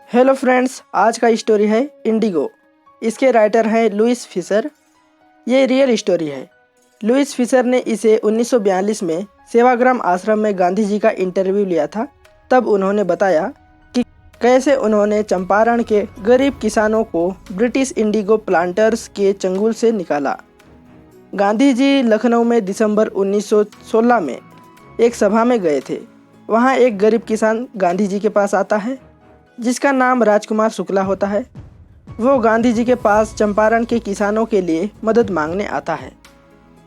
Hello friends, आज का story है इंडिगो। इसके राइटर हैं लुइस फिशर। ये रियल स्टोरी है। लुइस फिशर ने इसे 1942 में सेवाग्राम आश्रम में गांधी जी का इंटरव्यू लिया था। तब उन्होंने बताया कि कैसे उन्होंने चंपारण के गरीब किसानों को ब्रिटिश इंडिगो प्लांटर्स के चंगुल से निकाला। गांधी जी लखनऊ में दिसंबर 1916 में एक सभा में गए थे। वहाँ एक गरीब किसान गांधी जी के पास आता है जिसका नाम राजकुमार शुक्ला होता है। वो गांधी जी के पास चंपारण के किसानों के लिए मदद मांगने आता है।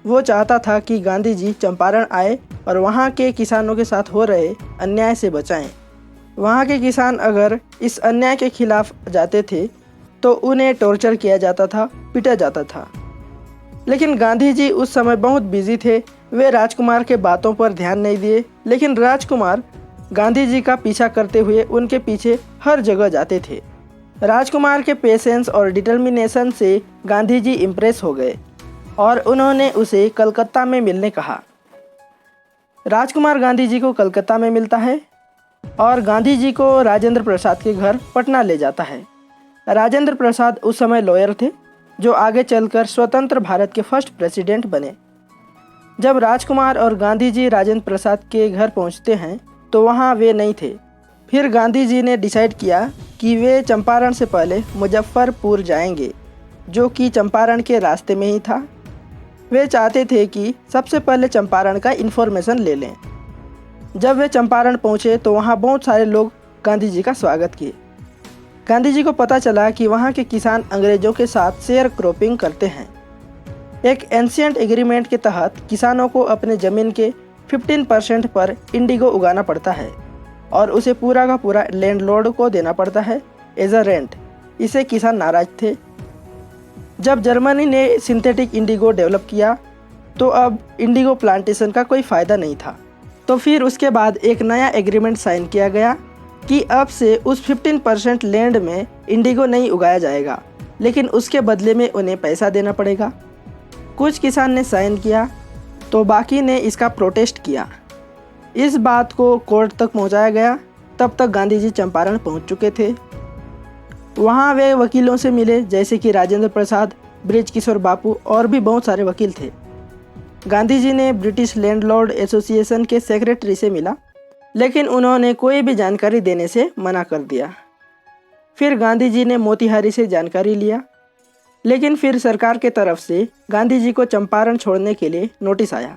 वो चाहता था कि गांधी जी चंपारण आए और वहाँ के किसानों के साथ हो रहे अन्याय से बचाएं। वहाँ के किसान अगर इस अन्याय के खिलाफ जाते थे तो उन्हें टॉर्चर किया जाता था, पीटा जाता था। लेकिन गांधी जी उस समय बहुत बिजी थे। वे राजकुमार के बातों पर ध्यान नहीं दिए। लेकिन राजकुमार गांधी जी का पीछा करते हुए उनके पीछे हर जगह जाते थे। राजकुमार के पेशेंस और डिटर्मिनेशन से गांधी जी इम्प्रेस हो गए और उन्होंने उसे कलकत्ता में मिलने कहा। राजकुमार गांधी जी को कलकत्ता में मिलता है और गांधी जी को राजेंद्र प्रसाद के घर पटना ले जाता है। राजेंद्र प्रसाद उस समय लॉयर थे जो आगे चलकर स्वतंत्र भारत के फर्स्ट प्रेसिडेंट बने। जब राजकुमार और गांधी जी राजेंद्र प्रसाद के घर पहुंचते हैं तो वहाँ वे नहीं थे। फिर गांधी जी ने डिसाइड किया कि वे चंपारण से पहले मुजफ्फरपुर जाएंगे, जो कि चंपारण के रास्ते में ही था। वे चाहते थे कि सबसे पहले चंपारण का इन्फॉर्मेशन ले लें। जब वे चंपारण पहुँचे तो वहाँ बहुत सारे लोग गांधी जी का स्वागत किए। गांधी जी को पता चला कि वहाँ के किसान अंग्रेज़ों के साथ शेयर क्रॉपिंग करते हैं। एक एंशिएंट एग्रीमेंट के तहत किसानों को अपने ज़मीन के 15% पर इंडिगो उगाना पड़ता है और उसे पूरा का पूरा लैंडलॉर्ड को देना पड़ता है एज अ रेंट। इसे किसान नाराज थे। जब जर्मनी ने सिंथेटिक इंडिगो डेवलप किया तो अब इंडिगो प्लांटेशन का कोई फ़ायदा नहीं था। तो फिर उसके बाद एक नया एग्रीमेंट साइन किया गया कि अब से उस 15% लैंड में इंडिगो नहीं उगाया जाएगा, लेकिन उसके बदले में उन्हें पैसा देना पड़ेगा। कुछ किसान ने साइन किया तो बाकी ने इसका प्रोटेस्ट किया। इस बात को कोर्ट तक पहुंचाया गया। तब तक गांधी जी चंपारण पहुंच चुके थे। वहां वे वकीलों से मिले, जैसे कि राजेंद्र प्रसाद, बृज किशोर बापू और भी बहुत सारे वकील थे। गांधी जी ने ब्रिटिश लैंडलॉर्ड एसोसिएशन के सेक्रेटरी से मिला, लेकिन उन्होंने कोई भी जानकारी देने से मना कर दिया। फिर गांधी जी ने मोतिहारी से जानकारी लिया, लेकिन फिर सरकार के तरफ से गांधी जी को चंपारण छोड़ने के लिए नोटिस आया।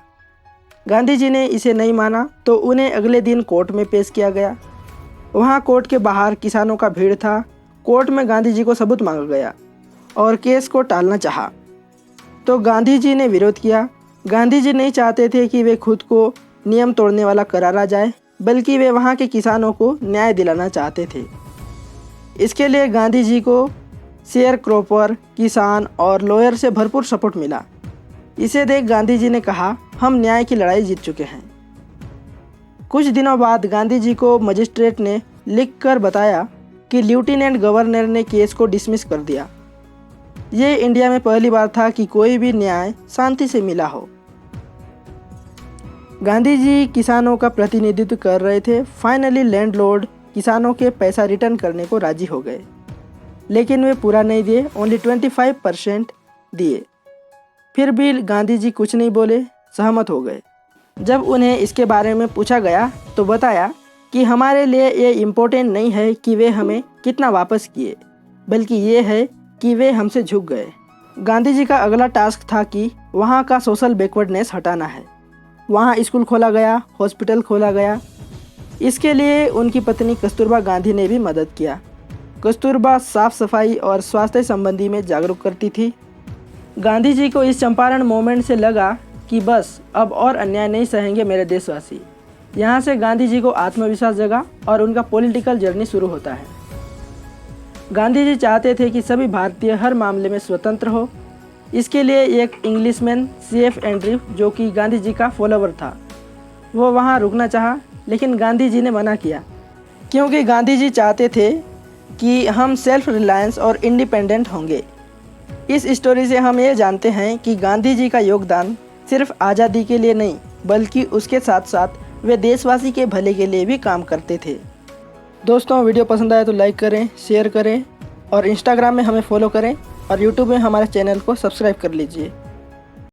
गांधी जी ने इसे नहीं माना तो उन्हें अगले दिन कोर्ट में पेश किया गया। वहाँ कोर्ट के बाहर किसानों का भीड़ था। कोर्ट में गांधी जी को सबूत मांगा गया और केस को टालना चाहा, तो गांधी जी ने विरोध किया। गांधी जी नहीं चाहते थे कि वे खुद को नियम तोड़ने वाला करारा जाए, बल्कि वे वहाँ के किसानों को न्याय दिलाना चाहते थे। इसके लिए गांधी जी को शेयर क्रॉपर, किसान और लॉयर से भरपूर सपोर्ट मिला। इसे देख गांधी जी ने कहा, हम न्याय की लड़ाई जीत चुके हैं। कुछ दिनों बाद गांधी जी को मजिस्ट्रेट ने लिखकर बताया कि लेफ्टिनेंट गवर्नर ने केस को डिसमिस कर दिया। ये इंडिया में पहली बार था कि कोई भी न्याय शांति से मिला हो। गांधी जी किसानों का प्रतिनिधित्व कर रहे थे। फाइनली लैंडलॉर्ड किसानों के पैसा रिटर्न करने को राजी हो गए, लेकिन वे पूरा नहीं दिए, ओनली 25% दिए। फिर भी गांधी जी कुछ नहीं बोले, सहमत हो गए। जब उन्हें इसके बारे में पूछा गया तो बताया कि हमारे लिए ये इम्पोर्टेंट नहीं है कि वे हमें कितना वापस किए, बल्कि ये है कि वे हमसे झुक गए। गांधी जी का अगला टास्क था कि वहाँ का सोशल बैकवर्डनेस हटाना है। वहाँ स्कूल खोला गया, हॉस्पिटल खोला गया। इसके लिए उनकी पत्नी कस्तूरबा गांधी ने भी मदद किया। कस्तूरबा साफ सफाई और स्वास्थ्य संबंधी में जागरूक करती थी। गांधी जी को इस चंपारण मोमेंट से लगा कि बस अब और अन्याय नहीं सहेंगे मेरे देशवासी। यहाँ से गांधी जी को आत्मविश्वास जगा और उनका पॉलिटिकल जर्नी शुरू होता है। गांधी जी चाहते थे कि सभी भारतीय हर मामले में स्वतंत्र हो। इसके लिए एक इंग्लिशमैन CF एंड्रयू, जो कि गांधी जी का फॉलोवर था, वो वहाँ रुकना चाहा, लेकिन गांधी जी ने मना किया, क्योंकि गांधी जी चाहते थे कि हम सेल्फ रिलायंस और इंडिपेंडेंट होंगे। इस स्टोरी से हम ये जानते हैं कि गांधी जी का योगदान सिर्फ आज़ादी के लिए नहीं, बल्कि उसके साथ साथ वे देशवासी के भले के लिए भी काम करते थे। दोस्तों वीडियो पसंद आए तो लाइक करें, शेयर करें और इंस्टाग्राम में हमें फॉलो करें और यूट्यूब में हमारे चैनल को सब्सक्राइब कर लीजिए।